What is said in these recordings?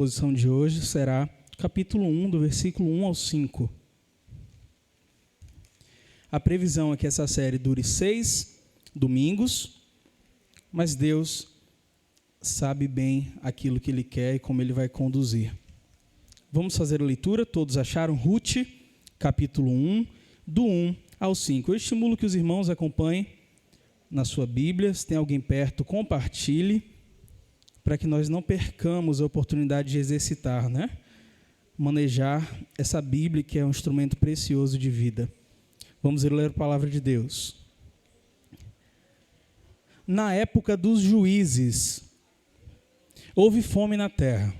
exposição de hoje será capítulo 1, do versículo 1 ao 5. A previsão é que essa série dure 6 domingos, mas Deus sabe bem aquilo que Ele quer e como Ele vai conduzir. Vamos fazer a leitura. Todos acharam? Ruth, capítulo 1, do 1 ao 5. Eu estimulo que os irmãos acompanhem na sua Bíblia. Se tem alguém perto, compartilhe, para que nós não percamos a oportunidade de exercitar, manejar essa Bíblia, que é um instrumento precioso de vida. Vamos ler a palavra de Deus. Na época dos juízes, houve fome na terra.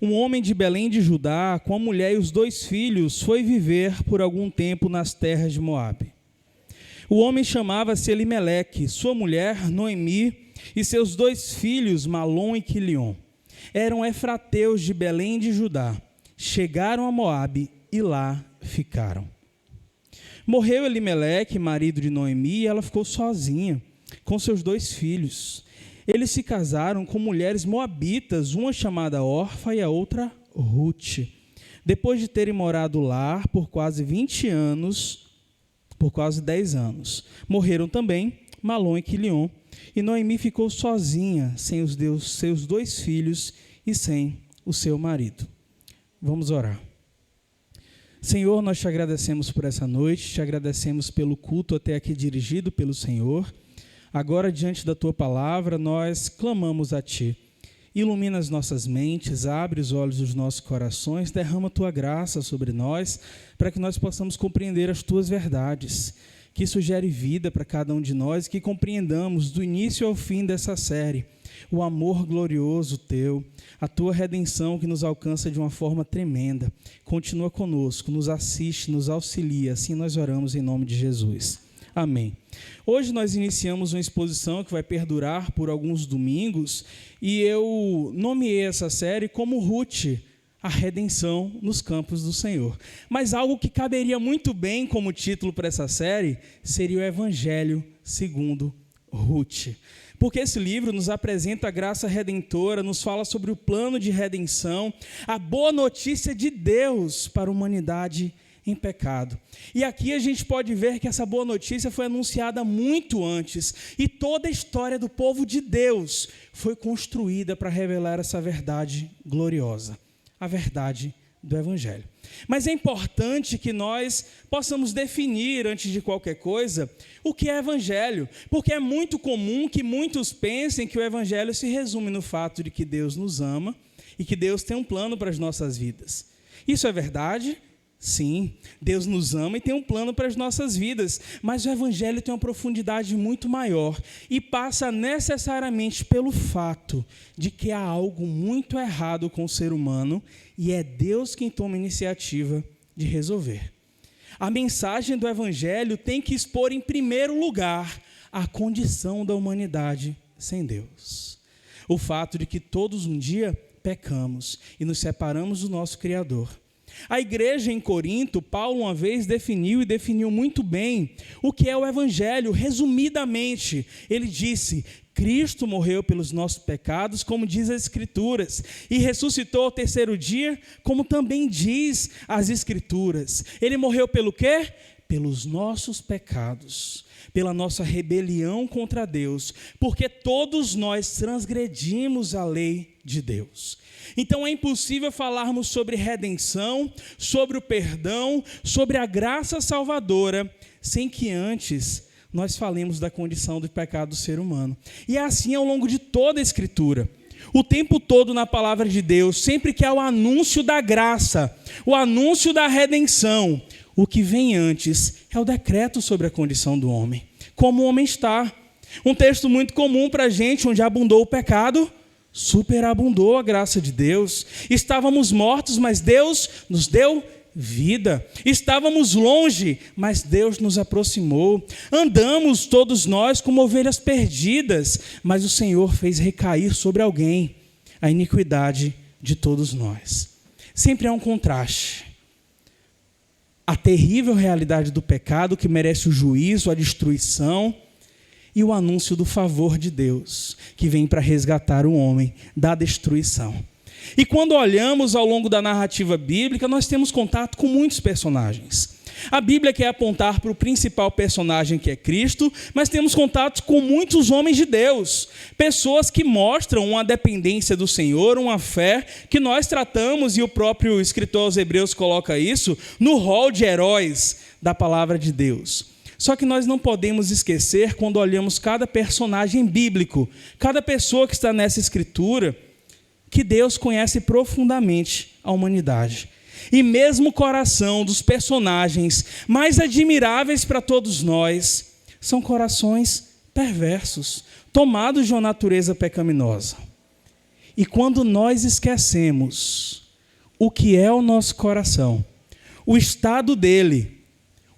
Um homem de Belém de Judá, com a mulher e os 2 filhos, foi viver por algum tempo nas terras de Moabe. O homem chamava-se Elimeleque, sua mulher Noemi e seus 2 filhos, Malom e Quilion. Eram efrateus de Belém de Judá. Chegaram a Moabe e lá ficaram. Morreu Elimeleque, marido de Noemi, e ela ficou sozinha com seus 2 filhos. Eles se casaram com mulheres moabitas, uma chamada Orfa e a outra Ruth. Depois de terem morado lá por quase 20 anos, por quase 10 anos, morreram também Malom e Quilion, e Noemi ficou sozinha, sem os seus 2 filhos e sem o seu marido. Vamos orar. Senhor, nós te agradecemos por essa noite, te agradecemos pelo culto até aqui dirigido pelo Senhor. Agora, diante da Tua palavra, nós clamamos a Ti. Ilumina as nossas mentes, abre os olhos dos nossos corações, derrama a Tua graça sobre nós, para que nós possamos compreender as Tuas verdades. Que isso gere vida para cada um de nós, que compreendamos do início ao fim dessa série o amor glorioso Teu, a Tua redenção que nos alcança de uma forma tremenda. Continua conosco, nos assiste, nos auxilia, assim nós oramos em nome de Jesus. Amém. Hoje nós iniciamos uma exposição que vai perdurar por alguns domingos e eu nomeei essa série como Ruth, a redenção nos campos do Senhor. Mas algo que caberia muito bem como título para essa série seria o Evangelho segundo Ruth. Porque esse livro nos apresenta a graça redentora, nos fala sobre o plano de redenção, a boa notícia de Deus para a humanidade em pecado. E aqui a gente pode ver que essa boa notícia foi anunciada muito antes, e toda a história do povo de Deus foi construída para revelar essa verdade gloriosa, a verdade do Evangelho. Mas é importante que nós possamos definir, antes de qualquer coisa, o que é Evangelho, porque é muito comum que muitos pensem que o Evangelho se resume no fato de que Deus nos ama e que Deus tem um plano para as nossas vidas. Isso é verdade? Sim, Deus nos ama e tem um plano para as nossas vidas, mas o Evangelho tem uma profundidade muito maior e passa necessariamente pelo fato de que há algo muito errado com o ser humano e é Deus quem toma a iniciativa de resolver. A mensagem do Evangelho tem que expor em primeiro lugar a condição da humanidade sem Deus. O fato de que todos um dia pecamos e nos separamos do nosso Criador. A igreja em Corinto, Paulo uma vez definiu muito bem o que é o Evangelho. Resumidamente, ele disse: Cristo morreu pelos nossos pecados, como diz as Escrituras, e ressuscitou ao 3º dia, como também diz as Escrituras. Ele morreu pelo quê? Pelos nossos pecados, pela nossa rebelião contra Deus, porque todos nós transgredimos a lei de Deus. Então é impossível falarmos sobre redenção, sobre o perdão, sobre a graça salvadora, sem que antes nós falemos da condição do pecado do ser humano. E é assim ao longo de toda a Escritura. O tempo todo na palavra de Deus, sempre que há o anúncio da graça, o anúncio da redenção, o que vem antes é o decreto sobre a condição do homem. Como o homem está. Um texto muito comum para a gente, onde abundou o pecado, superabundou a graça de Deus. Estávamos mortos, mas Deus nos deu vida. Estávamos longe, mas Deus nos aproximou. Andamos todos nós como ovelhas perdidas, mas o Senhor fez recair sobre alguém a iniquidade de todos nós. Sempre há um contraste. A terrível realidade do pecado que merece o juízo, a destruição, e o anúncio do favor de Deus, que vem para resgatar o homem da destruição. E quando olhamos ao longo da narrativa bíblica, nós temos contato com muitos personagens. A Bíblia quer apontar para o principal personagem, que é Cristo, mas temos contato com muitos homens de Deus, pessoas que mostram uma dependência do Senhor, uma fé que nós tratamos, e o próprio escritor aos Hebreus coloca isso, no rol de heróis da palavra de Deus. Só que nós não podemos esquecer, quando olhamos cada personagem bíblico, cada pessoa que está nessa escritura, que Deus conhece profundamente a humanidade. E mesmo o coração dos personagens mais admiráveis para todos nós são corações perversos, tomados de uma natureza pecaminosa. E quando nós esquecemos o que é o nosso coração, o estado dele,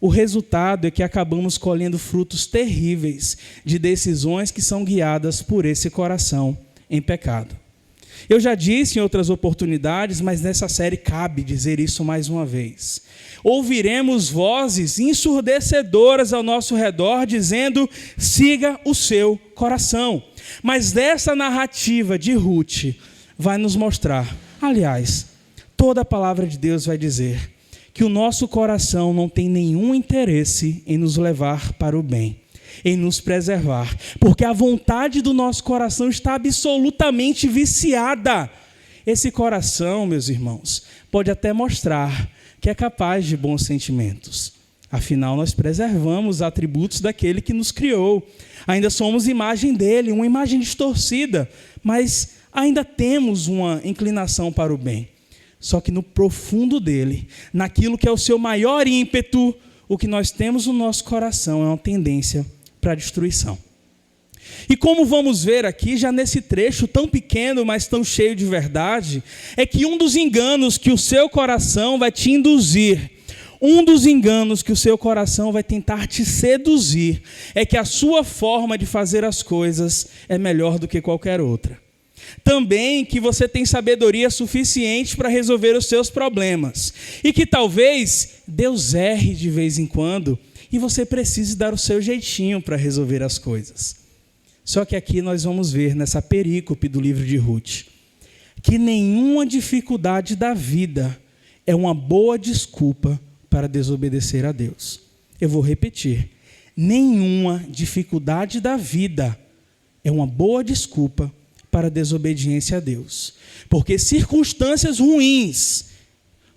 o resultado é que acabamos colhendo frutos terríveis de decisões que são guiadas por esse coração em pecado. Eu já disse em outras oportunidades, mas nessa série cabe dizer isso mais uma vez. Ouviremos vozes ensurdecedoras ao nosso redor dizendo: siga o seu coração. Mas dessa narrativa de Ruth vai nos mostrar, aliás, toda a palavra de Deus vai dizer que o nosso coração não tem nenhum interesse em nos levar para o bem, em nos preservar, porque a vontade do nosso coração está absolutamente viciada. Esse coração, meus irmãos, pode até mostrar que é capaz de bons sentimentos. Afinal, nós preservamos os atributos daquele que nos criou. Ainda somos imagem dele, uma imagem distorcida, mas ainda temos uma inclinação para o bem. Só que no profundo dele, naquilo que é o seu maior ímpeto, o que nós temos no nosso coração é uma tendência para a destruição. E como vamos ver aqui, já nesse trecho tão pequeno, mas tão cheio de verdade, é que um dos enganos que o seu coração vai te induzir, um dos enganos que o seu coração vai tentar te seduzir, é que a sua forma de fazer as coisas é melhor do que qualquer outra. Também que você tem sabedoria suficiente para resolver os seus problemas. E que talvez Deus erre de vez em quando e você precise dar o seu jeitinho para resolver as coisas. Só que aqui nós vamos ver nessa perícope do livro de Ruth que nenhuma dificuldade da vida é uma boa desculpa para desobedecer a Deus. Eu vou repetir. Nenhuma dificuldade da vida é uma boa desculpa para a desobediência a Deus. Porque circunstâncias ruins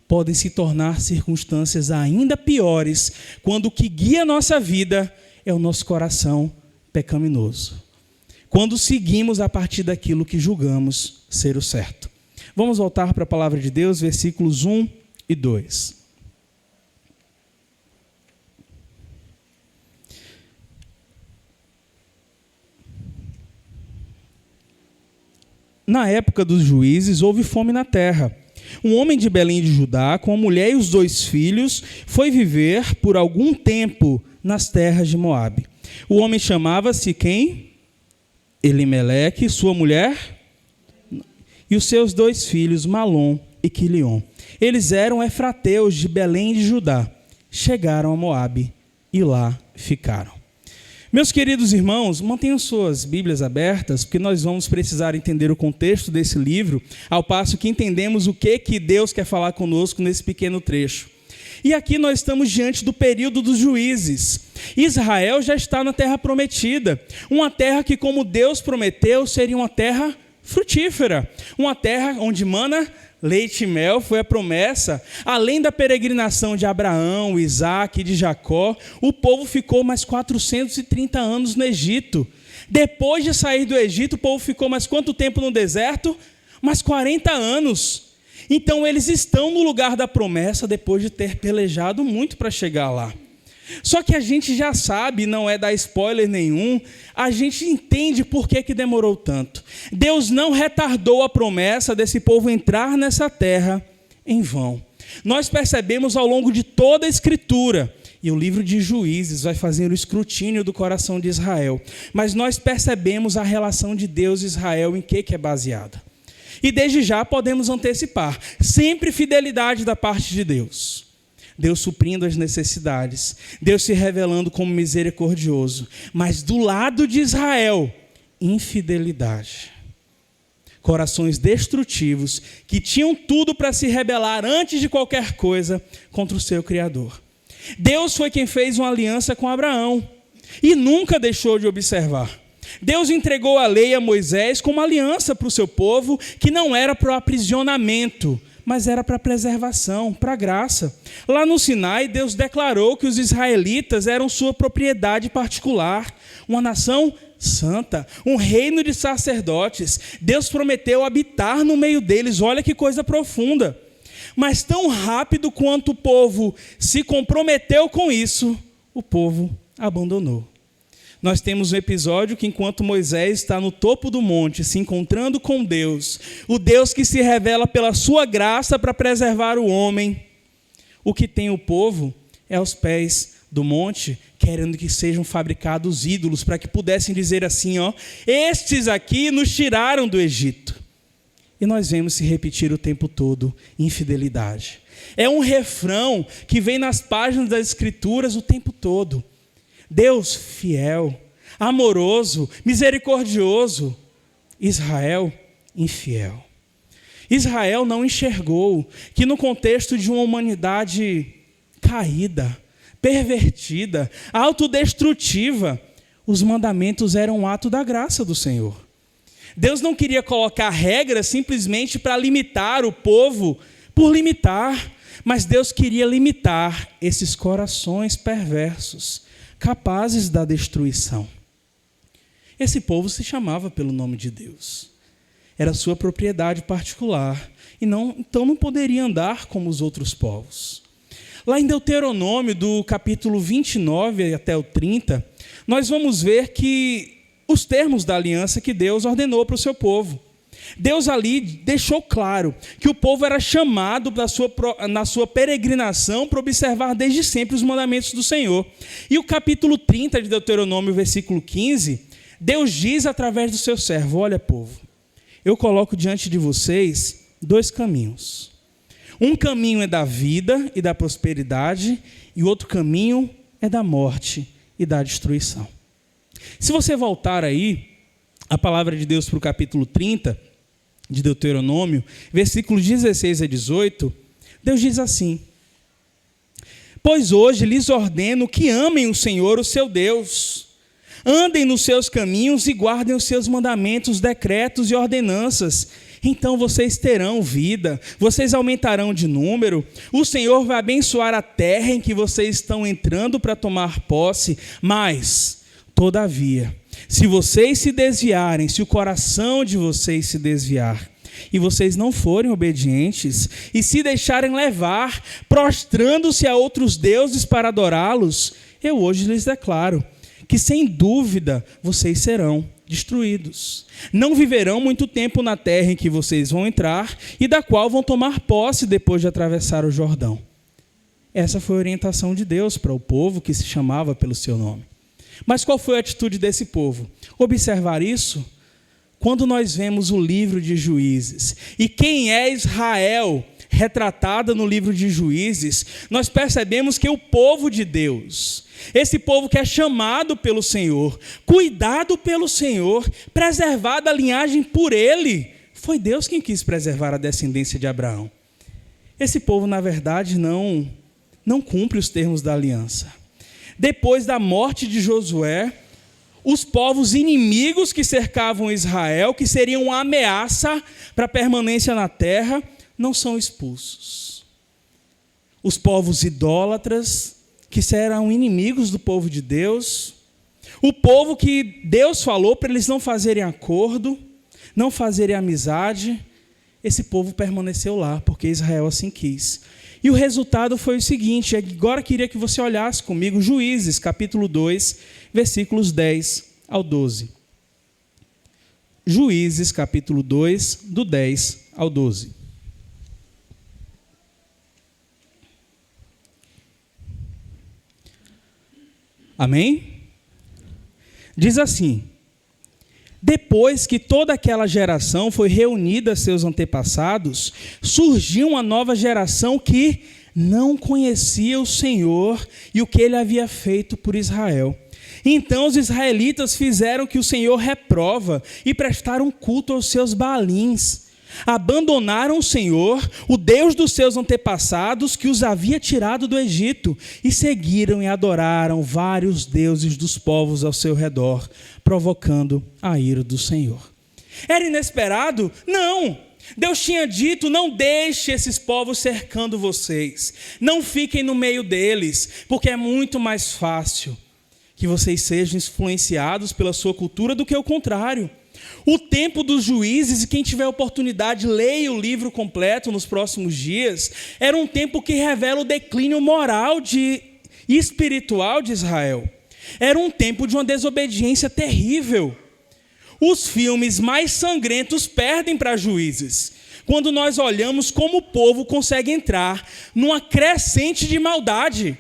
podem se tornar circunstâncias ainda piores quando o que guia a nossa vida é o nosso coração pecaminoso. Quando seguimos a partir daquilo que julgamos ser o certo. Vamos voltar para a palavra de Deus, versículos 1 e 2. Na época dos juízes, houve fome na terra. Um homem de Belém de Judá, com a mulher e os 2 filhos, foi viver por algum tempo nas terras de Moabe. O homem chamava-se quem? Elimeleque, sua mulher, e os seus 2 filhos, Malom e Quilion. Eles eram efrateus de Belém de Judá. Chegaram a Moabe e lá ficaram. Meus queridos irmãos, mantenham suas Bíblias abertas, porque nós vamos precisar entender o contexto desse livro, ao passo que entendemos o que Deus quer falar conosco nesse pequeno trecho. E aqui nós estamos diante do período dos juízes. Israel já está na terra prometida, uma terra que, como Deus prometeu, seria uma terra frutífera, uma terra onde mana leite e mel, foi a promessa. Além da peregrinação de Abraão, Isaque e de Jacó, o povo ficou mais 430 anos no Egito. Depois de sair do Egito, o povo ficou mais quanto tempo no deserto? Mais 40 anos. Então eles estão no lugar da promessa depois de ter pelejado muito para chegar lá. Só que a gente já sabe, não é dar spoiler nenhum, a gente entende por que demorou tanto. Deus não retardou a promessa desse povo entrar nessa terra em vão. Nós percebemos ao longo de toda a Escritura, e o livro de Juízes vai fazer o escrutínio do coração de Israel, mas nós percebemos a relação de Deus e Israel em que é baseada. E desde já podemos antecipar, sempre fidelidade da parte de Deus. Deus suprindo as necessidades, Deus se revelando como misericordioso, mas do lado de Israel, infidelidade. corações destrutivos, que tinham tudo para se rebelar antes de qualquer coisa contra o seu Criador. Deus foi quem fez uma aliança com Abraão e nunca deixou de observar. Deus entregou a lei a Moisés como aliança para o seu povo, que não era para o aprisionamento, mas era para a preservação, para a graça. Lá no Sinai, Deus declarou que os israelitas eram sua propriedade particular, uma nação santa, um reino de sacerdotes. Deus prometeu habitar no meio deles, olha que coisa profunda. Mas tão rápido quanto o povo se comprometeu com isso, o povo abandonou. Nós temos um episódio que enquanto Moisés está no topo do monte, se encontrando com Deus, o Deus que se revela pela sua graça para preservar o homem, o que tem o povo é aos pés do monte, querendo que sejam fabricados ídolos, para que pudessem dizer assim, ó, estes aqui nos tiraram do Egito. E nós vemos se repetir o tempo todo, infidelidade. É um refrão que vem nas páginas das Escrituras o tempo todo. Deus fiel, amoroso, misericordioso. Israel infiel. Israel não enxergou que no contexto de uma humanidade caída, pervertida, autodestrutiva, os mandamentos eram um ato da graça do Senhor. Deus não queria colocar regras simplesmente para limitar o povo por limitar, mas Deus queria limitar esses corações perversos, capazes da destruição. Esse povo se chamava pelo nome de Deus. Era sua propriedade particular, então não poderia andar como os outros povos. Lá em Deuteronômio, do capítulo 29 até o 30, nós vamos ver que os termos da aliança que Deus ordenou para o seu povo. Deus ali deixou claro que o povo era chamado na sua peregrinação para observar desde sempre os mandamentos do Senhor. E o capítulo 30 de Deuteronômio, versículo 15, Deus diz através do seu servo, olha povo, eu coloco diante de vocês 2 caminhos. Um caminho é da vida e da prosperidade, e o outro caminho é da morte e da destruição. Se você voltar aí, a palavra de Deus para o capítulo 30 de Deuteronômio, versículos 16 a 18, Deus diz assim, pois hoje lhes ordeno que amem o Senhor, o seu Deus, andem nos seus caminhos e guardem os seus mandamentos, decretos e ordenanças, então vocês terão vida, vocês aumentarão de número, o Senhor vai abençoar a terra em que vocês estão entrando para tomar posse, mas, todavia, se vocês se desviarem, se o coração de vocês se desviar, e vocês não forem obedientes, e se deixarem levar, prostrando-se a outros deuses para adorá-los, eu hoje lhes declaro que sem dúvida vocês serão destruídos. Não viverão muito tempo na terra em que vocês vão entrar e da qual vão tomar posse depois de atravessar o Jordão. Essa foi a orientação de Deus para o povo que se chamava pelo seu nome. Mas qual foi a atitude desse povo? Observar isso quando nós vemos o livro de Juízes. E quem é Israel retratada no livro de Juízes, nós percebemos que o povo de Deus, esse povo que é chamado pelo Senhor, cuidado pelo Senhor, preservado a linhagem por Ele, foi Deus quem quis preservar a descendência de Abraão. Esse povo, na verdade, não cumpre os termos da aliança. Depois da morte de Josué, os povos inimigos que cercavam Israel, que seriam uma ameaça para a permanência na terra, não são expulsos. Os povos idólatras, que serão inimigos do povo de Deus, o povo que Deus falou para eles não fazerem acordo, não fazerem amizade, esse povo permaneceu lá, porque Israel assim quis. E o resultado foi o seguinte, agora queria que você olhasse comigo, Juízes, capítulo 2, versículos 10 ao 12. Juízes, capítulo 2, do 10 ao 12. Amém? Diz assim, depois que toda aquela geração foi reunida a seus antepassados, surgiu uma nova geração que não conhecia o Senhor e o que ele havia feito por Israel. Então os israelitas fizeram o que o Senhor reprova e prestaram culto aos seus baalins. Abandonaram o Senhor, o Deus dos seus antepassados, que os havia tirado do Egito, e seguiram e adoraram vários deuses dos povos ao seu redor, provocando a ira do Senhor. Era inesperado? Não! Deus tinha dito: não deixe esses povos cercando vocês, não fiquem no meio deles, porque é muito mais fácil que vocês sejam influenciados pela sua cultura do que o contrário. O tempo dos juízes, e quem tiver oportunidade, leia o livro completo nos próximos dias, era um tempo que revela o declínio moral e espiritual de Israel. Era um tempo de uma desobediência terrível. Os filmes mais sangrentos perdem para Juízes, quando nós olhamos como o povo consegue entrar numa crescente de maldade.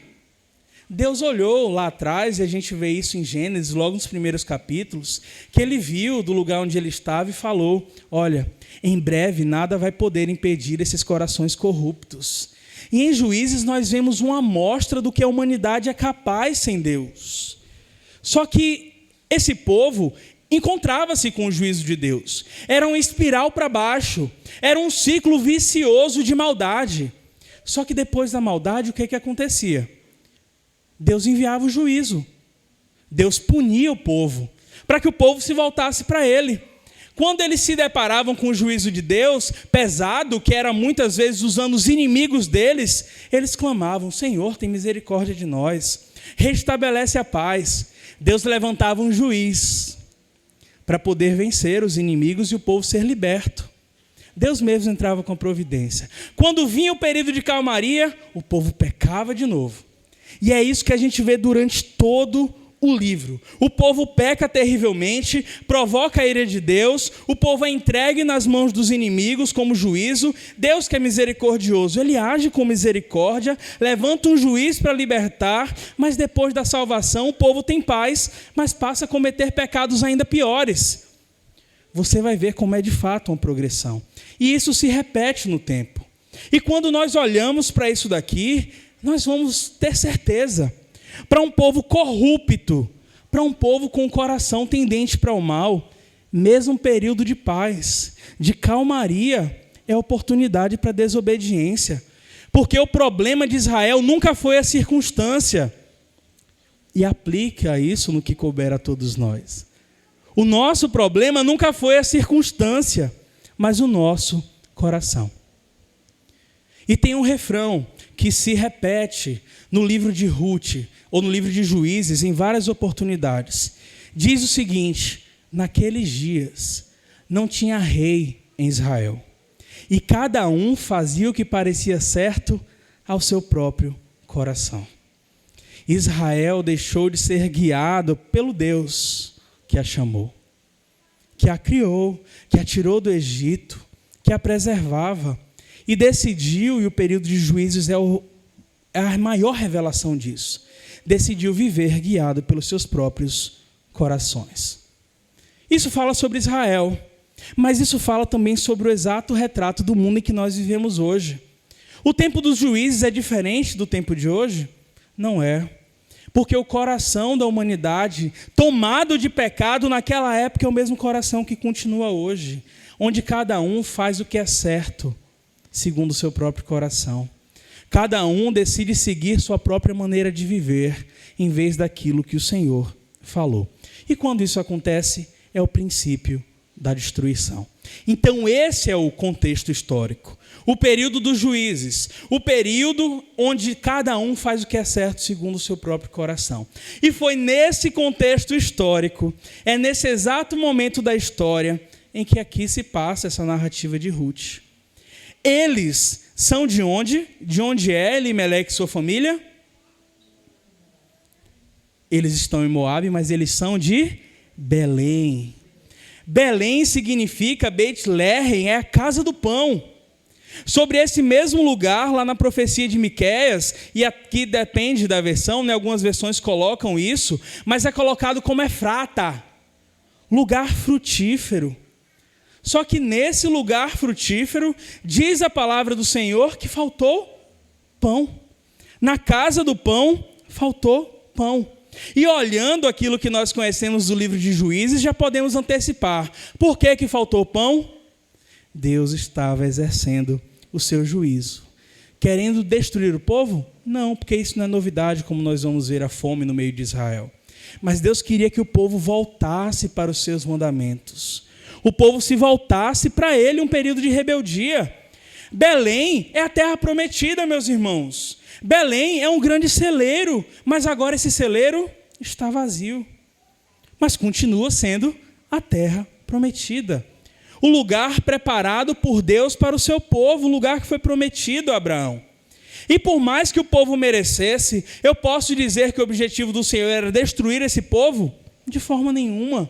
Deus olhou lá atrás, e a gente vê isso em Gênesis, logo nos primeiros capítulos, que ele viu do lugar onde ele estava e falou: olha, em breve nada vai poder impedir esses corações corruptos. E em Juízes nós vemos uma amostra do que a humanidade é capaz sem Deus. Só que esse povo encontrava-se com o juízo de Deus. Era uma espiral para baixo, era um ciclo vicioso de maldade. Só que depois da maldade, o que acontecia? Deus enviava o juízo. Deus punia o povo, para que o povo se voltasse para ele. Quando eles se deparavam com o juízo de Deus, pesado, que era muitas vezes usando os inimigos deles, eles clamavam: Senhor, tem misericórdia de nós, restabelece a paz. Deus levantava um juiz para poder vencer os inimigos e o povo ser liberto. Deus mesmo entrava com a providência. Quando vinha o período de calmaria, o povo pecava de novo. E é isso que a gente vê durante todo o livro. O povo peca terrivelmente, provoca a ira de Deus, o povo é entregue nas mãos dos inimigos como juízo. Deus, que é misericordioso, ele age com misericórdia, levanta um juiz para libertar, mas depois da salvação o povo tem paz, mas passa a cometer pecados ainda piores. Você vai ver como é de fato uma progressão. E isso se repete no tempo. E quando nós olhamos para isso daqui, nós vamos ter certeza. Para um povo corrupto, para um povo com o coração tendente para o mal, mesmo um período de paz, de calmaria, é oportunidade para desobediência. Porque o problema de Israel nunca foi a circunstância. E aplica isso no que couber a todos nós. O nosso problema nunca foi a circunstância, mas o nosso coração. E tem um refrão que se repete no livro de Ruth, ou no livro de Juízes, em várias oportunidades. Diz o seguinte: naqueles dias não tinha rei em Israel, e cada um fazia o que parecia certo ao seu próprio coração. Israel deixou de ser guiado pelo Deus que a chamou, que a criou, que a tirou do Egito, que a preservava, e decidiu, e o período de Juízes é a maior revelação disso, decidiu viver guiado pelos seus próprios corações. Isso fala sobre Israel, mas isso fala também sobre o exato retrato do mundo em que nós vivemos hoje. O tempo dos juízes é diferente do tempo de hoje? Não é. Porque o coração da humanidade, tomado de pecado naquela época, é o mesmo coração que continua hoje, onde cada um faz o que é certo, segundo o seu próprio coração. Cada um decide seguir sua própria maneira de viver, em vez daquilo que o Senhor falou. E quando isso acontece, é o princípio da destruição. Então esse é o contexto histórico. O período dos juízes, o período onde cada um faz o que é certo segundo o seu próprio coração. E foi nesse contexto histórico, é nesse exato momento da história, em que aqui se passa essa narrativa de Ruth. Eles são de onde? De onde é Elimeleque e sua família? Eles estão em Moabe, mas eles são de Belém. Belém significa, Beit-Lehem, é a casa do pão. Sobre esse mesmo lugar, lá na profecia de Miqueias, e aqui depende da versão, né? Algumas versões colocam isso, mas é colocado como Efrata, lugar frutífero. Só que nesse lugar frutífero, diz a palavra do Senhor que faltou pão. Na casa do pão, faltou pão. E olhando aquilo que nós conhecemos do livro de Juízes, já podemos antecipar. Por que faltou pão? Deus estava exercendo o seu juízo. Querendo destruir o povo? Não, porque isso não é novidade, como nós vamos ver a fome no meio de Israel. Mas Deus queria que o povo voltasse para os seus mandamentos. O povo se voltasse para ele um período de rebeldia. Belém é a terra prometida, meus irmãos. Belém é um grande celeiro, mas agora esse celeiro está vazio. Mas continua sendo a terra prometida. O lugar preparado por Deus para o seu povo, o lugar que foi prometido a Abraão. E por mais que o povo merecesse, eu posso dizer que o objetivo do Senhor era destruir esse povo? De forma nenhuma.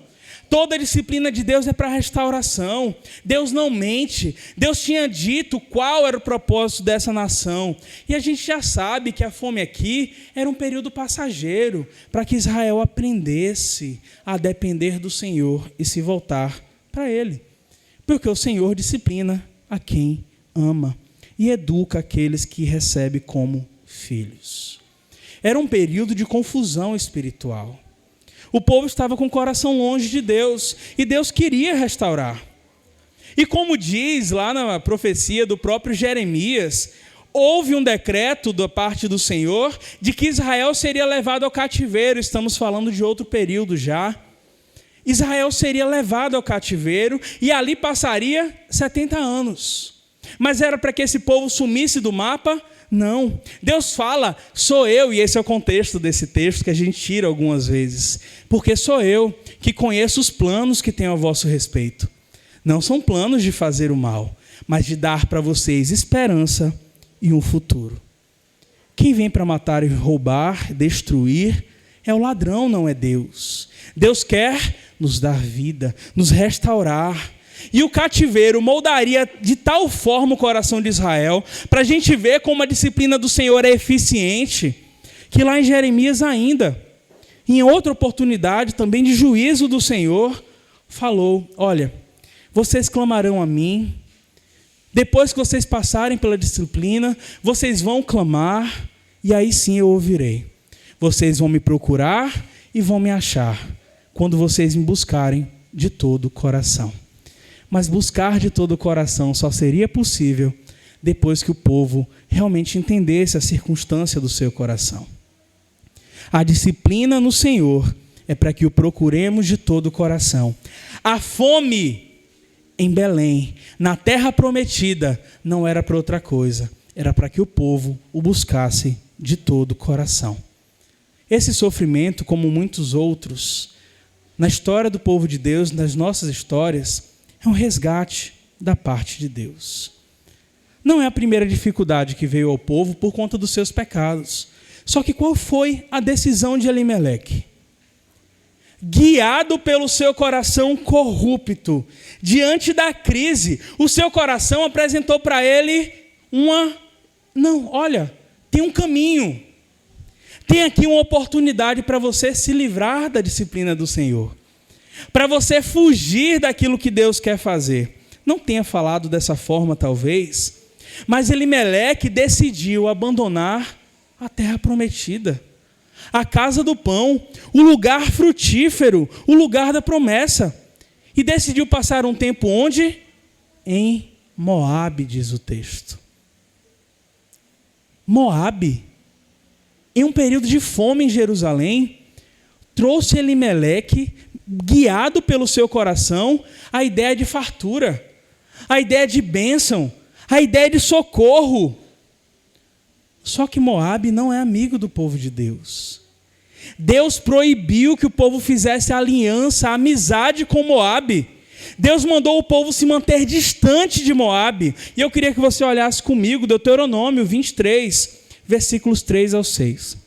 Toda a disciplina de Deus é para restauração. Deus não mente. Deus tinha dito qual era o propósito dessa nação. E a gente já sabe que a fome aqui era um período passageiro, para que Israel aprendesse a depender do Senhor e se voltar para Ele. Porque o Senhor disciplina a quem ama e educa aqueles que recebe como filhos. Era um período de confusão espiritual. O povo estava com o coração longe de Deus e Deus queria restaurar. E como diz lá na profecia do próprio Jeremias, houve um decreto da parte do Senhor de que Israel seria levado ao cativeiro. Estamos falando de outro período já. Israel seria levado ao cativeiro e ali passaria 70 anos. Mas era para que esse povo sumisse do mapa? Não. Deus fala, sou eu, e esse é o contexto desse texto que a gente tira algumas vezes. Porque sou eu que conheço os planos que tenho a vosso respeito. Não são planos de fazer o mal, mas de dar para vocês esperança e um futuro. Quem vem para matar e roubar, destruir, é o ladrão, não é Deus. Deus quer nos dar vida, nos restaurar. E o cativeiro moldaria de tal forma o coração de Israel, para a gente ver como a disciplina do Senhor é eficiente, que lá em Jeremias ainda, em outra oportunidade também de juízo do Senhor, falou, olha, vocês clamarão a mim, depois que vocês passarem pela disciplina, vocês vão clamar, e aí sim eu ouvirei. Vocês vão me procurar e vão me achar, quando vocês me buscarem de todo o coração. Mas buscar de todo o coração só seria possível depois que o povo realmente entendesse a circunstância do seu coração. A disciplina no Senhor é para que o procuremos de todo o coração. A fome em Belém, na terra prometida, não era para outra coisa, era para que o povo o buscasse de todo o coração. Esse sofrimento, como muitos outros, na história do povo de Deus, nas nossas histórias, é um resgate da parte de Deus. Não é a primeira dificuldade que veio ao povo por conta dos seus pecados. Só que qual foi a decisão de Elimeleque? Guiado pelo seu coração corrupto, diante da crise, o seu coração apresentou para ele tem um caminho. Tem aqui uma oportunidade para você se livrar da disciplina do Senhor. Para você fugir daquilo que Deus quer fazer. Não tenha falado dessa forma, talvez, mas Elimeleque decidiu abandonar a terra prometida, a casa do pão, o lugar frutífero, o lugar da promessa, e decidiu passar um tempo onde? Em Moabe, diz o texto. Moabe, em um período de fome em Jerusalém, trouxe Elimeleque, guiado pelo seu coração, a ideia de fartura, a ideia de bênção, a ideia de socorro. Só que Moabe não é amigo do povo de Deus. Deus proibiu que o povo fizesse aliança, amizade com Moabe. Deus mandou o povo se manter distante de Moabe. E eu queria que você olhasse comigo, Deuteronômio 23, versículos 3 ao 6.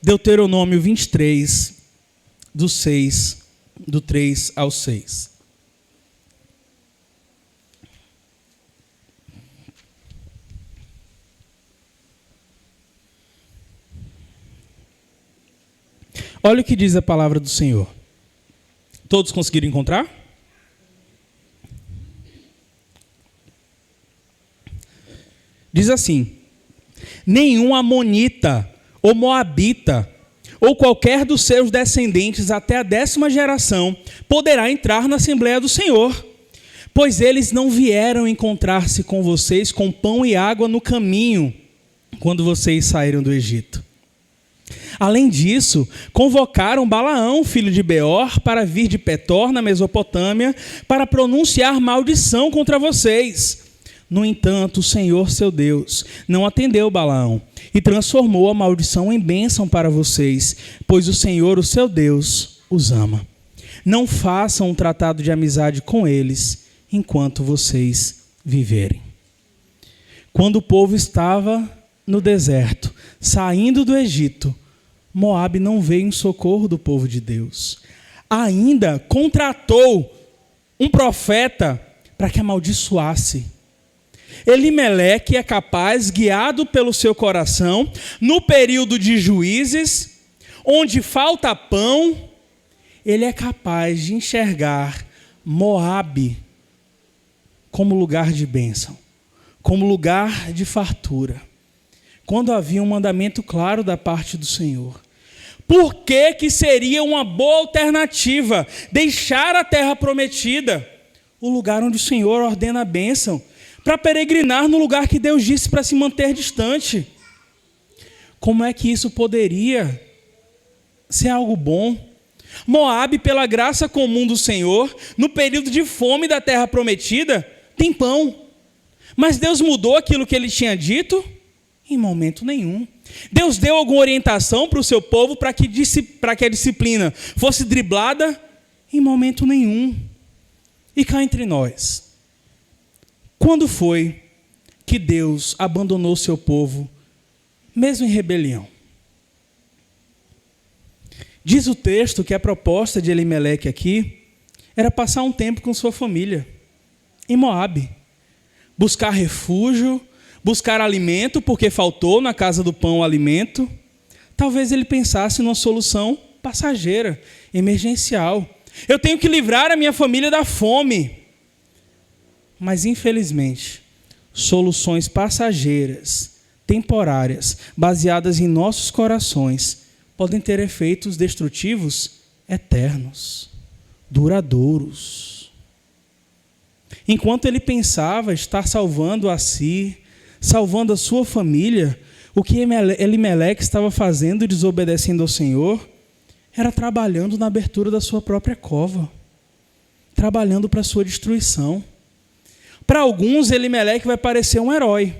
Deuteronômio 23, do 3 ao 6. Olha o que diz a palavra do Senhor. Todos conseguiram encontrar? Diz assim: nenhum amonita ou moabita ou qualquer dos seus descendentes até a 10ª geração poderá entrar na Assembleia do Senhor, pois eles não vieram encontrar-se com vocês com pão e água no caminho, quando vocês saíram do Egito. Além disso, convocaram Balaão, filho de Beor, para vir de Petor, na Mesopotâmia, para pronunciar maldição contra vocês. No entanto, o Senhor, seu Deus, não atendeu Balaão e transformou a maldição em bênção para vocês, pois o Senhor, o seu Deus, os ama. Não façam um tratado de amizade com eles enquanto vocês viverem. Quando o povo estava no deserto, saindo do Egito, Moabe não veio em socorro do povo de Deus. Ainda contratou um profeta para que amaldiçoasse. Elimeleque é capaz, guiado pelo seu coração, no período de Juízes, onde falta pão, ele é capaz de enxergar Moabe como lugar de bênção, como lugar de fartura, quando havia um mandamento claro da parte do Senhor. Por que seria uma boa alternativa deixar a terra prometida, o lugar onde o Senhor ordena a bênção, para peregrinar no lugar que Deus disse para se manter distante? Como é que isso poderia ser algo bom? Moabe, pela graça comum do Senhor, no período de fome da terra prometida, tem pão. Mas Deus mudou aquilo que ele tinha dito? Em momento nenhum. Deus deu alguma orientação para o seu povo para que a disciplina fosse driblada? Em momento nenhum. E cá entre nós, quando foi que Deus abandonou o seu povo, mesmo em rebelião? Diz o texto que a proposta de Elimeleque aqui era passar um tempo com sua família em Moabe, buscar refúgio, buscar alimento, porque faltou na casa do pão alimento. Talvez ele pensasse numa solução passageira, emergencial. Eu tenho que livrar a minha família da fome. Mas, infelizmente, soluções passageiras, temporárias, baseadas em nossos corações, podem ter efeitos destrutivos eternos, duradouros. Enquanto ele pensava estar salvando a si, salvando a sua família, o que Elimeleque estava fazendo, desobedecendo ao Senhor, era trabalhando na abertura da sua própria cova, trabalhando para a sua destruição. Para alguns, Elimeleque vai parecer um herói,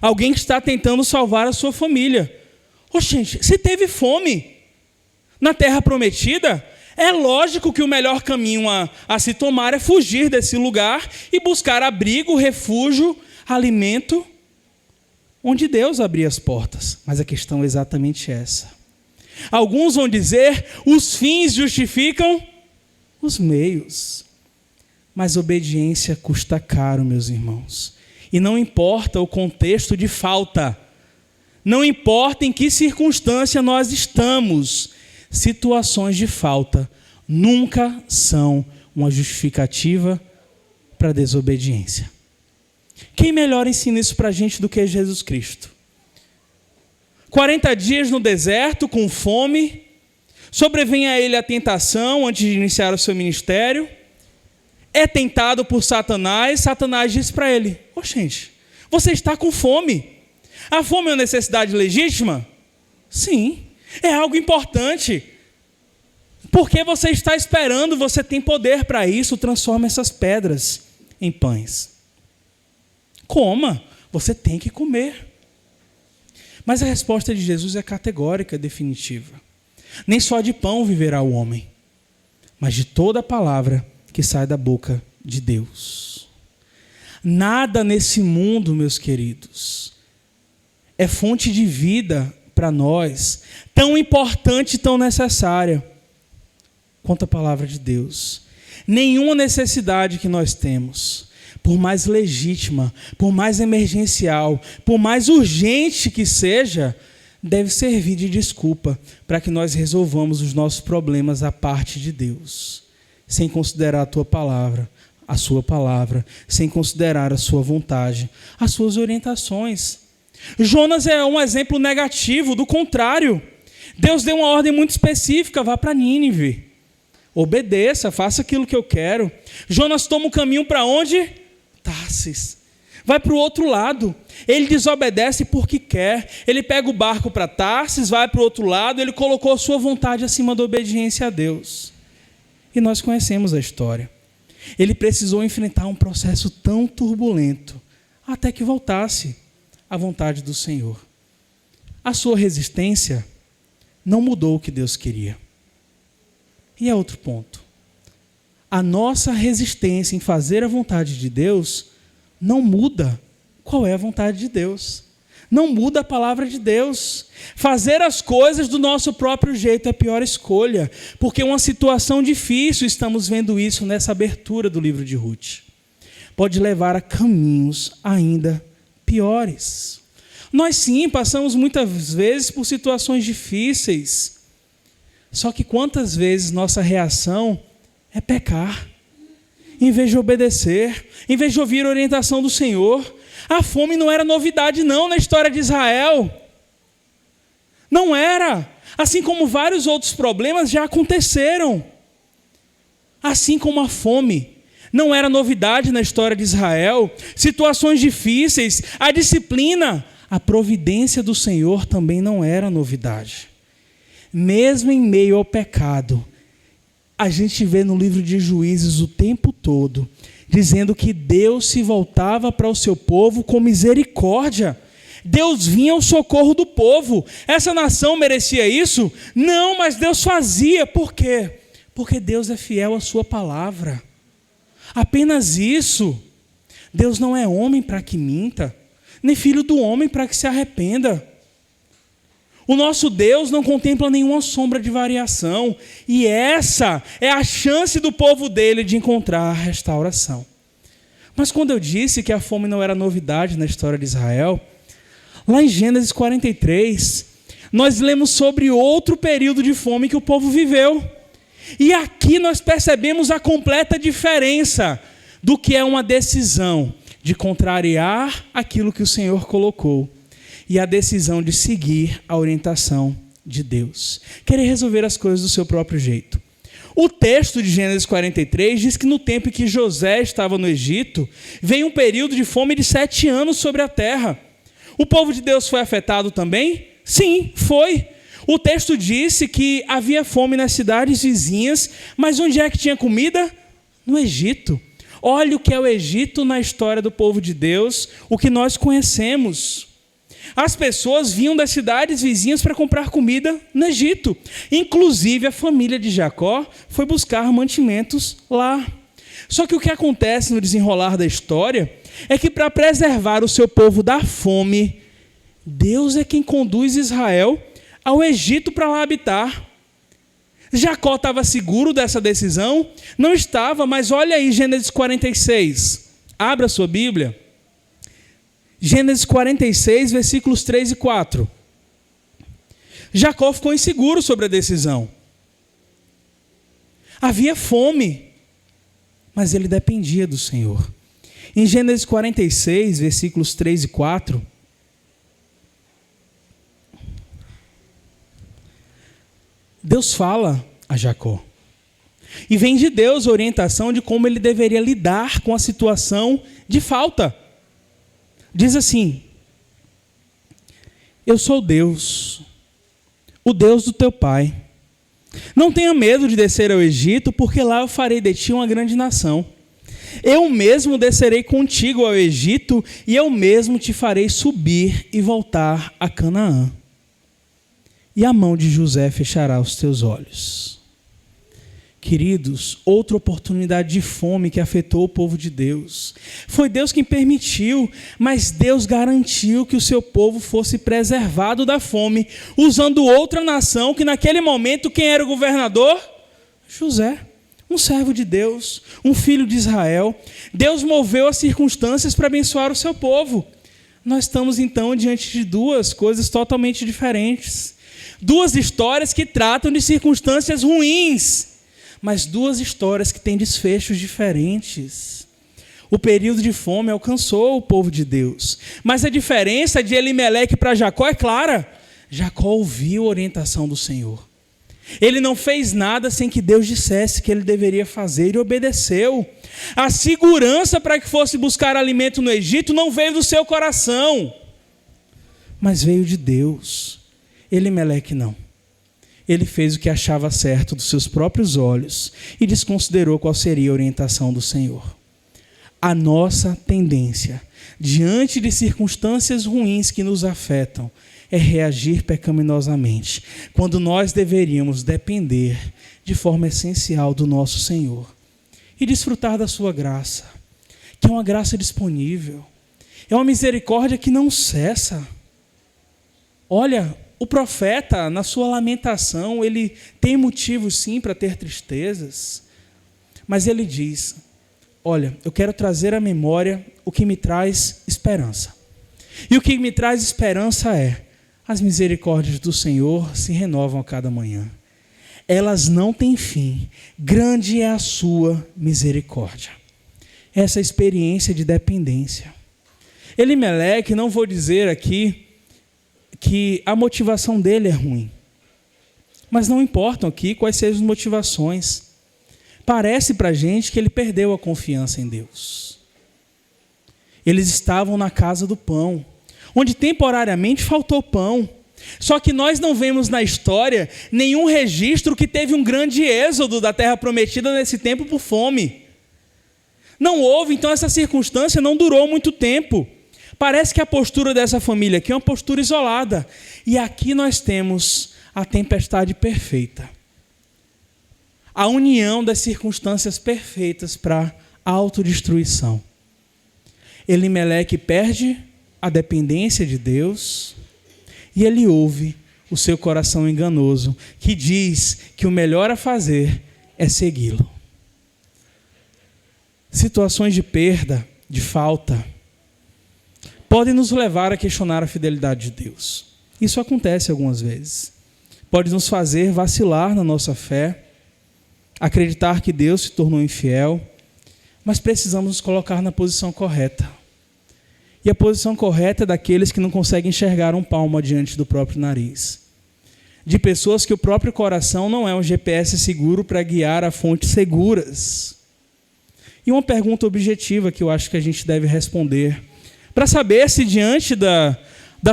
alguém que está tentando salvar a sua família. Gente, se teve fome na terra prometida, é lógico que o melhor caminho a se tomar é fugir desse lugar e buscar abrigo, refúgio, alimento, onde Deus abria as portas. Mas a questão é exatamente essa. Alguns vão dizer, os fins justificam os meios. Mas obediência custa caro, meus irmãos. E não importa o contexto de falta, não importa em que circunstância nós estamos, situações de falta nunca são uma justificativa para a desobediência. Quem melhor ensina isso para a gente do que Jesus Cristo? 40 dias no deserto, com fome, sobrevém a ele a tentação antes de iniciar o seu ministério, é tentado por Satanás, Satanás diz para ele, gente, você está com fome. A fome é uma necessidade legítima? Sim, é algo importante. Porque você está esperando, você tem poder para isso, transforma essas pedras em pães. Coma, você tem que comer. Mas a resposta de Jesus é categórica, definitiva. Nem só de pão viverá o homem, mas de toda a palavra que sai da boca de Deus. Nada nesse mundo, meus queridos, é fonte de vida para nós, tão importante e tão necessária quanto a palavra de Deus. Nenhuma necessidade que nós temos, por mais legítima, por mais emergencial, por mais urgente que seja, deve servir de desculpa para que nós resolvamos os nossos problemas à parte de Deus, sem considerar a tua palavra, a sua palavra, sem considerar a sua vontade, as suas orientações. Jonas é um exemplo negativo, do contrário. Deus deu uma ordem muito específica: vá para Nínive, obedeça, faça aquilo que eu quero. Jonas toma o caminho para onde? Tarsis. Vai para o outro lado. Ele desobedece porque quer. Ele pega o barco para Tarsis, vai para o outro lado. Ele colocou a sua vontade acima da obediência a Deus. E nós conhecemos a história. Ele precisou enfrentar um processo tão turbulento até que voltasse à vontade do Senhor. A sua resistência não mudou o que Deus queria. E é outro ponto. A nossa resistência em fazer a vontade de Deus não muda qual é a vontade de Deus. Não muda a palavra de Deus. Fazer as coisas do nosso próprio jeito é a pior escolha, porque é uma situação difícil, estamos vendo isso nessa abertura do livro de Ruth. Pode levar a caminhos ainda piores. Nós sim, passamos muitas vezes por situações difíceis. Só que quantas vezes nossa reação é pecar, em vez de obedecer, em vez de ouvir a orientação do Senhor. A fome não era novidade não na história de Israel. Não era. Assim como vários outros problemas já aconteceram. Assim como a fome não era novidade na história de Israel, situações difíceis, a disciplina, a providência do Senhor também não era novidade. Mesmo em meio ao pecado, a gente vê no livro de Juízes o tempo todo, dizendo que Deus se voltava para o seu povo com misericórdia. Deus vinha ao socorro do povo. Essa nação merecia isso? Não, mas Deus fazia. Por quê? Porque Deus é fiel à sua palavra. Apenas isso. Deus não é homem para que minta, nem filho do homem para que se arrependa. O nosso Deus não contempla nenhuma sombra de variação, e essa é a chance do povo dele de encontrar a restauração. Mas quando eu disse que a fome não era novidade na história de Israel, lá em Gênesis 43, nós lemos sobre outro período de fome que o povo viveu. E aqui nós percebemos a completa diferença do que é uma decisão de contrariar aquilo que o Senhor colocou e a decisão de seguir a orientação de Deus. Querer resolver as coisas do seu próprio jeito. O texto de Gênesis 43 diz que no tempo em que José estava no Egito, veio um período de fome de 7 anos sobre a terra. O povo de Deus foi afetado também? Sim, foi. O texto disse que havia fome nas cidades vizinhas, mas onde é que tinha comida? No Egito. Olha o que é o Egito na história do povo de Deus, o que nós conhecemos. As pessoas vinham das cidades vizinhas para comprar comida no Egito. Inclusive a família de Jacó foi buscar mantimentos lá. Só que o que acontece no desenrolar da história é que para preservar o seu povo da fome, Deus é quem conduz Israel ao Egito para lá habitar. Jacó estava seguro dessa decisão? Não estava, mas olha aí Gênesis 46. Abra sua Bíblia. Gênesis 46, versículos 3 e 4. Jacó ficou inseguro sobre a decisão. Havia fome, mas ele dependia do Senhor. Em Gênesis 46, versículos 3 e 4, Deus fala a Jacó. E vem de Deus a orientação de como ele deveria lidar com a situação de falta. Diz assim: eu sou Deus, o Deus do teu pai. Não tenha medo de descer ao Egito, porque lá eu farei de ti uma grande nação. Eu mesmo descerei contigo ao Egito, e eu mesmo te farei subir e voltar a Canaã. E a mão de José fechará os teus olhos. Queridos, outra oportunidade de fome que afetou o povo de Deus. Foi Deus quem permitiu, mas Deus garantiu que o seu povo fosse preservado da fome, usando outra nação que naquele momento, quem era o governador? José, um servo de Deus, um filho de Israel. Deus moveu as circunstâncias para abençoar o seu povo. Nós estamos então diante de duas coisas totalmente diferentes. Duas histórias que tratam de circunstâncias ruins, mas duas histórias que têm desfechos diferentes. O período de fome alcançou o povo de Deus, mas a diferença de Elimeleque para Jacó é clara. Jacó ouviu a orientação do Senhor. Ele não fez nada sem que Deus dissesse que ele deveria fazer e obedeceu. A segurança para que fosse buscar alimento no Egito não veio do seu coração, mas veio de Deus. Elimeleque não. Ele fez o que achava certo dos seus próprios olhos e desconsiderou qual seria a orientação do Senhor. A nossa tendência, diante de circunstâncias ruins que nos afetam, é reagir pecaminosamente, quando nós deveríamos depender de forma essencial do nosso Senhor e desfrutar da sua graça, que é uma graça disponível, é uma misericórdia que não cessa. Olha, o profeta, na sua lamentação, ele tem motivos sim para ter tristezas, mas ele diz: olha, eu quero trazer à memória o que me traz esperança. E o que me traz esperança é: as misericórdias do Senhor se renovam a cada manhã. Elas não têm fim. Grande é a sua misericórdia. Essa experiência de dependência. Elimeleque, não vou dizer aqui que a motivação dele é ruim. Mas não importam aqui quais sejam as motivações. Parece para a gente que ele perdeu a confiança em Deus. Eles estavam na casa do pão, onde temporariamente faltou pão. Só que nós não vemos na história nenhum registro que teve um grande êxodo da terra prometida nesse tempo por fome. Não houve, então essa circunstância não durou muito tempo. Parece que a postura dessa família aqui é uma postura isolada. E aqui nós temos a tempestade perfeita. A união das circunstâncias perfeitas para a autodestruição. Elimeleque perde a dependência de Deus e ele ouve o seu coração enganoso, que diz que o melhor a fazer é segui-lo. Situações de perda, de falta, podem nos levar a questionar a fidelidade de Deus. Isso acontece algumas vezes. Pode nos fazer vacilar na nossa fé, acreditar que Deus se tornou infiel, mas precisamos nos colocar na posição correta. E a posição correta é daqueles que não conseguem enxergar um palmo adiante do próprio nariz. De pessoas que o próprio coração não é um GPS seguro para guiar a fontes seguras. E uma pergunta objetiva que eu acho que a gente deve responder, para saber se diante da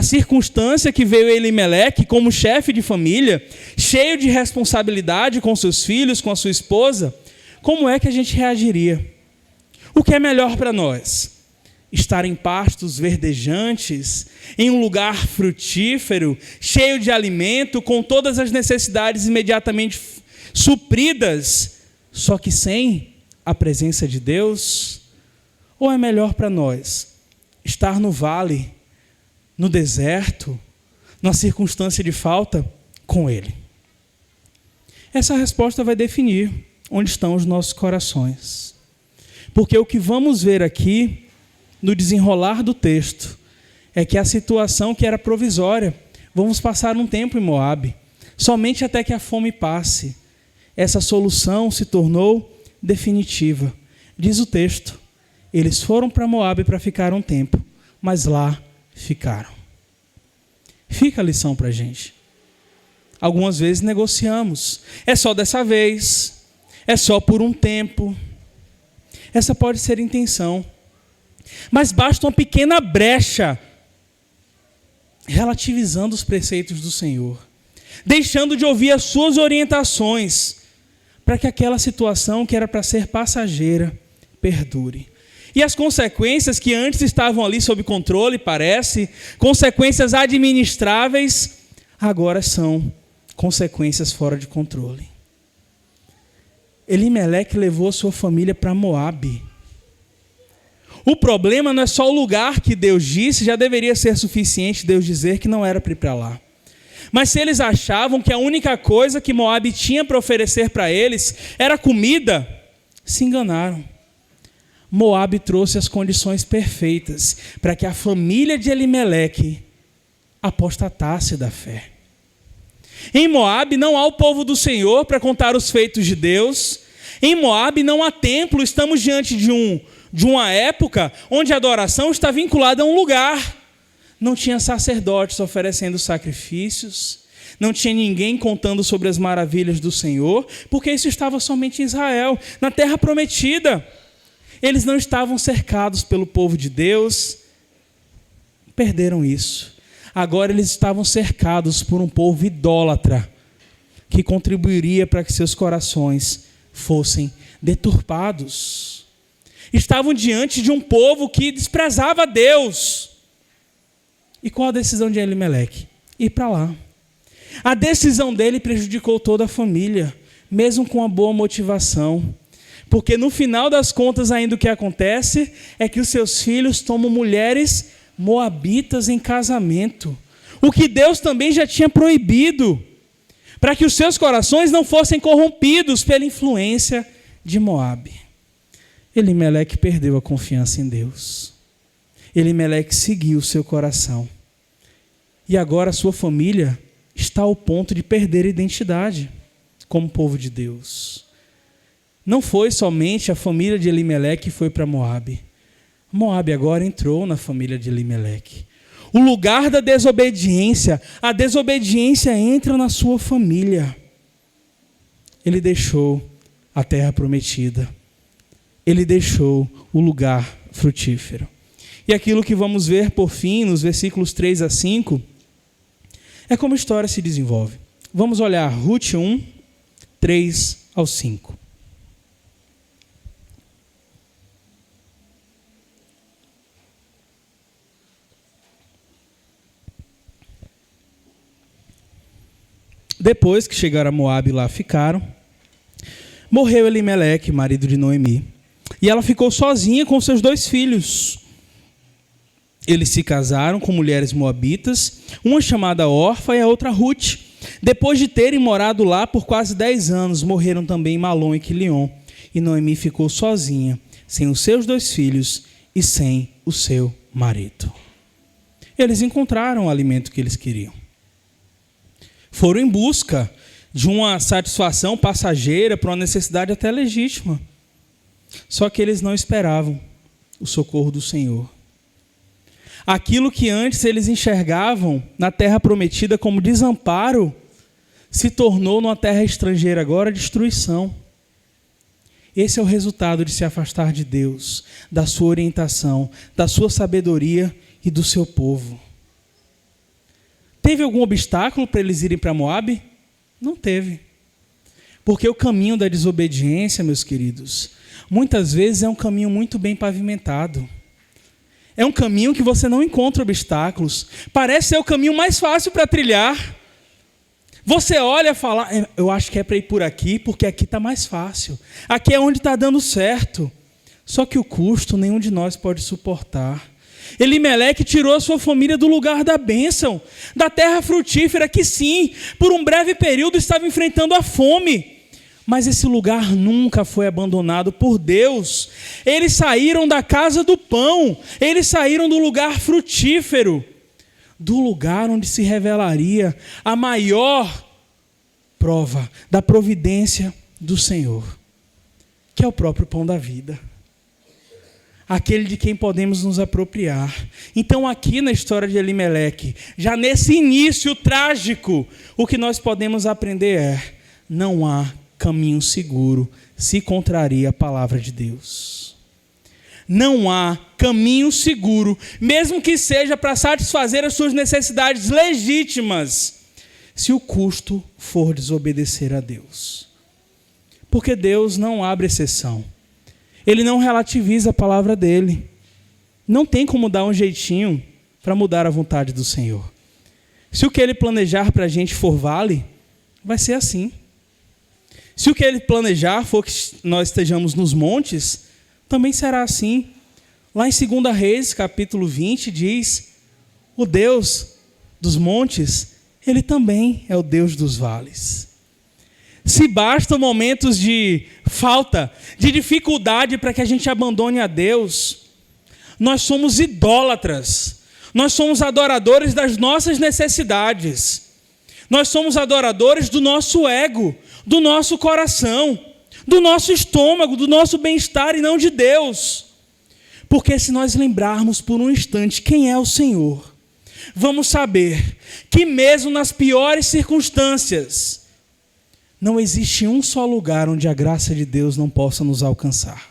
circunstância que veio Elimeleque como chefe de família, cheio de responsabilidade com seus filhos, com a sua esposa, como é que a gente reagiria? O que é melhor para nós? Estar em pastos verdejantes, em um lugar frutífero, cheio de alimento, com todas as necessidades imediatamente supridas, só que sem a presença de Deus? Ou é melhor para nós estar no vale, no deserto, na circunstância de falta, com Ele? Essa resposta vai definir onde estão os nossos corações. Porque o que vamos ver aqui, no desenrolar do texto, é que a situação que era provisória, vamos passar um tempo em Moabe, somente até que a fome passe. Essa solução se tornou definitiva. Diz o texto, eles foram para Moabe para ficar um tempo, mas lá ficaram. Fica a lição para a gente. Algumas vezes negociamos. É só dessa vez, é só por um tempo. Essa pode ser a intenção. Mas basta uma pequena brecha, relativizando os preceitos do Senhor, deixando de ouvir as suas orientações, para que aquela situação que era para ser passageira, perdure. E as consequências que antes estavam ali sob controle, parece, consequências administráveis, agora são consequências fora de controle. Elimeleque levou sua família para Moabe. O problema não é só o lugar que Deus disse, já deveria ser suficiente Deus dizer que não era para ir para lá. Mas se eles achavam que a única coisa que Moabe tinha para oferecer para eles era comida, se enganaram. Moabe trouxe as condições perfeitas para que a família de Elimeleque apostatasse da fé. Em Moabe não há o povo do Senhor para contar os feitos de Deus. Em Moabe não há templo. Estamos diante de uma época onde a adoração está vinculada a um lugar. Não tinha sacerdotes oferecendo sacrifícios. Não tinha ninguém contando sobre as maravilhas do Senhor, porque isso estava somente em Israel, na terra prometida. Eles não estavam cercados pelo povo de Deus. Perderam isso. Agora eles estavam cercados por um povo idólatra, que contribuiria para que seus corações fossem deturpados. Estavam diante de um povo que desprezava Deus. E qual a decisão de Elimeleque? Ir para lá. A decisão dele prejudicou toda a família, mesmo com uma boa motivação. Porque no final das contas ainda o que acontece é que os seus filhos tomam mulheres moabitas em casamento. O que Deus também já tinha proibido, para que os seus corações não fossem corrompidos pela influência de Moabe. Elimeleque perdeu a confiança em Deus. Elimeleque seguiu o seu coração. E agora a sua família está ao ponto de perder a identidade como povo de Deus. Não foi somente a família de Elimeleque que foi para Moabe. Moabe agora entrou na família de Elimeleque. O lugar da desobediência, a desobediência entra na sua família. Ele deixou a terra prometida. Ele deixou o lugar frutífero. E aquilo que vamos ver por fim, nos versículos 3 a 5, é como a história se desenvolve. Vamos olhar Rute 1, 3 ao 5. Depois que chegaram a Moabe e lá ficaram, morreu Elimeleque, marido de Noemi, e ela ficou sozinha com seus 2 filhos. Eles se casaram com mulheres moabitas, uma chamada Orfa e a outra Rute. Depois de terem morado lá por quase 10 anos, morreram também Malom e Quilion, e Noemi ficou sozinha, sem os seus 2 filhos e sem o seu marido. Eles encontraram o alimento que eles queriam. Foram em busca de uma satisfação passageira para uma necessidade até legítima. Só que eles não esperavam o socorro do Senhor. Aquilo que antes eles enxergavam na terra prometida como desamparo, se tornou numa terra estrangeira agora destruição. Esse é o resultado de se afastar de Deus, da sua orientação, da sua sabedoria e do seu povo. Teve algum obstáculo para eles irem para Moabe? Não teve. Porque o caminho da desobediência, meus queridos, muitas vezes é um caminho muito bem pavimentado. É um caminho que você não encontra obstáculos. Parece ser o caminho mais fácil para trilhar. Você olha e fala, eu acho que é para ir por aqui, porque aqui está mais fácil. Aqui é onde está dando certo. Só que o custo nenhum de nós pode suportar. Elimeleque tirou a sua família do lugar da bênção, da terra frutífera, que sim, por um breve período estava enfrentando a fome. Mas esse lugar nunca foi abandonado por Deus. Eles saíram da casa do pão, eles saíram do lugar frutífero, do lugar onde se revelaria a maior prova da providência do Senhor, que é o próprio pão da vida. Aquele de quem podemos nos apropriar. Então aqui na história de Elimeleque, já nesse início trágico, o que nós podemos aprender é: não há caminho seguro se contraria a palavra de Deus. Não há caminho seguro, mesmo que seja para satisfazer as suas necessidades legítimas, se o custo for desobedecer a Deus. Porque Deus não abre exceção. Ele não relativiza a palavra dele. Não tem como dar um jeitinho para mudar a vontade do Senhor. Se o que ele planejar para a gente for vale, vai ser assim. Se o que ele planejar for que nós estejamos nos montes, também será assim. Lá em 2 Reis, capítulo 20, diz: o Deus dos montes, ele também é o Deus dos vales. Se bastam momentos de falta, de dificuldade para que a gente abandone a Deus, nós somos idólatras, nós somos adoradores das nossas necessidades. Nós somos adoradores do nosso ego, do nosso coração, do nosso estômago, do nosso bem-estar e não de Deus. Porque se nós lembrarmos por um instante quem é o Senhor, vamos saber que mesmo nas piores circunstâncias, não existe um só lugar onde a graça de Deus não possa nos alcançar.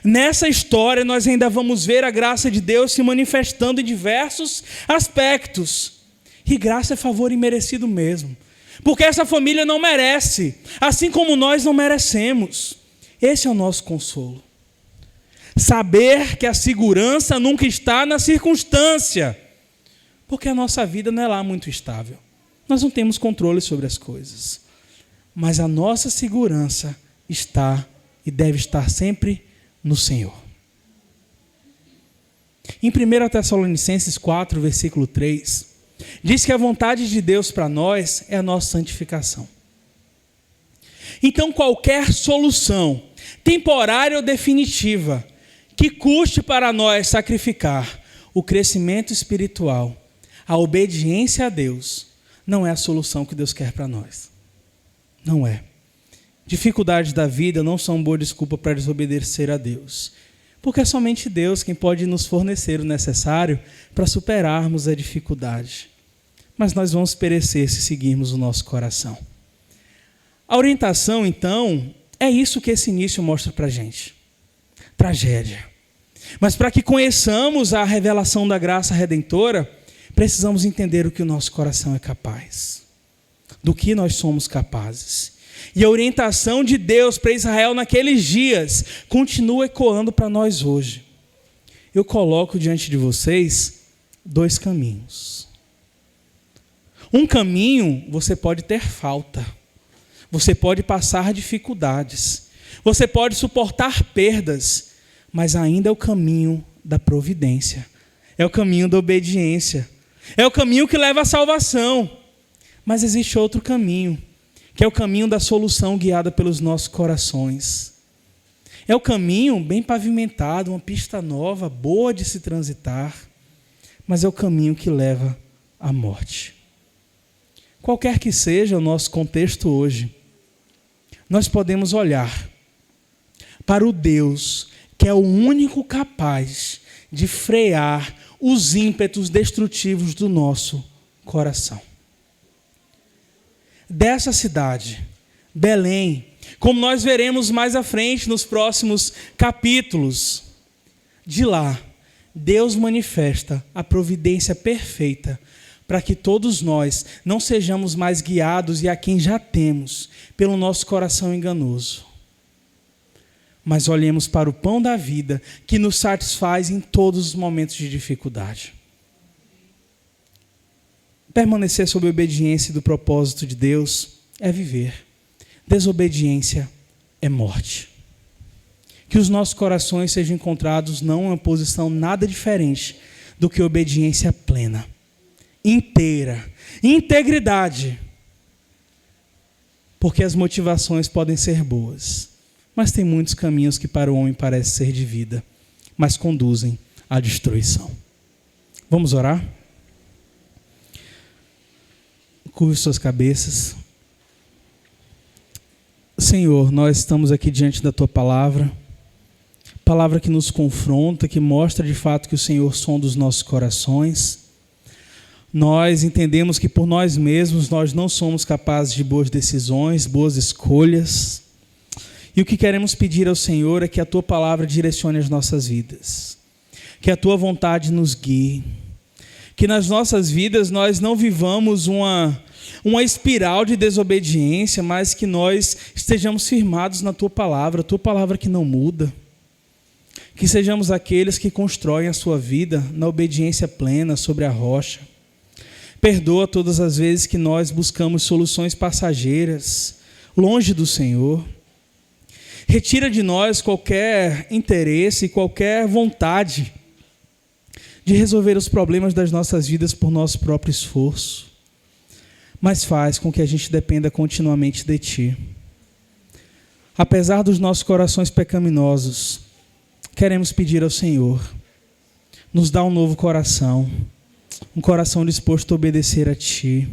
Nessa história, nós ainda vamos ver a graça de Deus se manifestando em diversos aspectos. E graça é favor imerecido mesmo. Porque essa família não merece, assim como nós não merecemos. Esse é o nosso consolo. Saber que a segurança nunca está na circunstância. Porque a nossa vida não é lá muito estável. Nós não temos controle sobre as coisas. Mas a nossa segurança está e deve estar sempre no Senhor. Em 1 Tessalonicenses 4, versículo 3, diz que a vontade de Deus para nós é a nossa santificação. Então, qualquer solução, temporária ou definitiva, que custe para nós sacrificar o crescimento espiritual, a obediência a Deus, não é a solução que Deus quer para nós. Não é. Dificuldades da vida não são boa desculpa para desobedecer a Deus. Porque é somente Deus quem pode nos fornecer o necessário para superarmos a dificuldade. Mas nós vamos perecer se seguirmos o nosso coração. A orientação, então, é isso que esse início mostra para a gente. Tragédia. Mas para que conheçamos a revelação da graça redentora, precisamos entender o que o nosso coração é capaz. Do que nós somos capazes. E a orientação de Deus para Israel naqueles dias continua ecoando para nós hoje. Eu coloco diante de vocês 2 caminhos. Um caminho, você pode ter falta. Você pode passar dificuldades. Você pode suportar perdas. Mas ainda é o caminho da providência. É o caminho da obediência. É o caminho que leva à salvação. Mas existe outro caminho, que é o caminho da solução guiada pelos nossos corações. É o caminho bem pavimentado, uma pista nova, boa de se transitar, mas é o caminho que leva à morte. Qualquer que seja o nosso contexto hoje, nós podemos olhar para o Deus que é o único capaz de frear os ímpetos destrutivos do nosso coração. Dessa cidade, Belém, como nós veremos mais à frente nos próximos capítulos, de lá, Deus manifesta a providência perfeita para que todos nós não sejamos mais guiados e a quem já temos pelo nosso coração enganoso. Mas olhemos para o pão da vida que nos satisfaz em todos os momentos de dificuldade. Permanecer sob a obediência do propósito de Deus é viver. Desobediência é morte. Que os nossos corações sejam encontrados não em uma posição nada diferente do que obediência plena, inteira, integridade. Porque as motivações podem ser boas, mas tem muitos caminhos que para o homem parecem ser de vida, mas conduzem à destruição. Vamos orar? Curve suas cabeças. Senhor, nós estamos aqui diante da Tua palavra, palavra que nos confronta, que mostra de fato que o Senhor sonda os nossos corações. Nós entendemos que por nós mesmos nós não somos capazes de boas decisões, boas escolhas. E o que queremos pedir ao Senhor é que a Tua palavra direcione as nossas vidas, que a Tua vontade nos guie, que nas nossas vidas nós não vivamos uma espiral de desobediência, mas que nós estejamos firmados na Tua palavra que não muda. Que sejamos aqueles que constroem a sua vida na obediência plena sobre a rocha. Perdoa todas as vezes que nós buscamos soluções passageiras, longe do Senhor. Retira de nós qualquer interesse, qualquer vontade de resolver os problemas das nossas vidas por nosso próprio esforço. Mas faz com que a gente dependa continuamente de Ti. Apesar dos nossos corações pecaminosos, queremos pedir ao Senhor, nos dá um novo coração, um coração disposto a obedecer a Ti,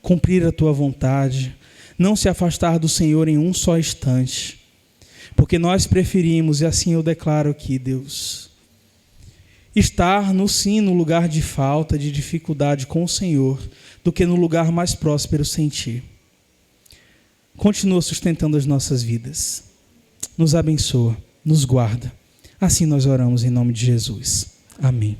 cumprir a tua vontade, não se afastar do Senhor em um só instante, porque nós preferimos, e assim eu declaro aqui, Deus, estar no lugar de falta, de dificuldade com o Senhor, do que no lugar mais próspero sem Ti. Continua sustentando as nossas vidas, nos abençoa, nos guarda. Assim nós oramos em nome de Jesus. Amém.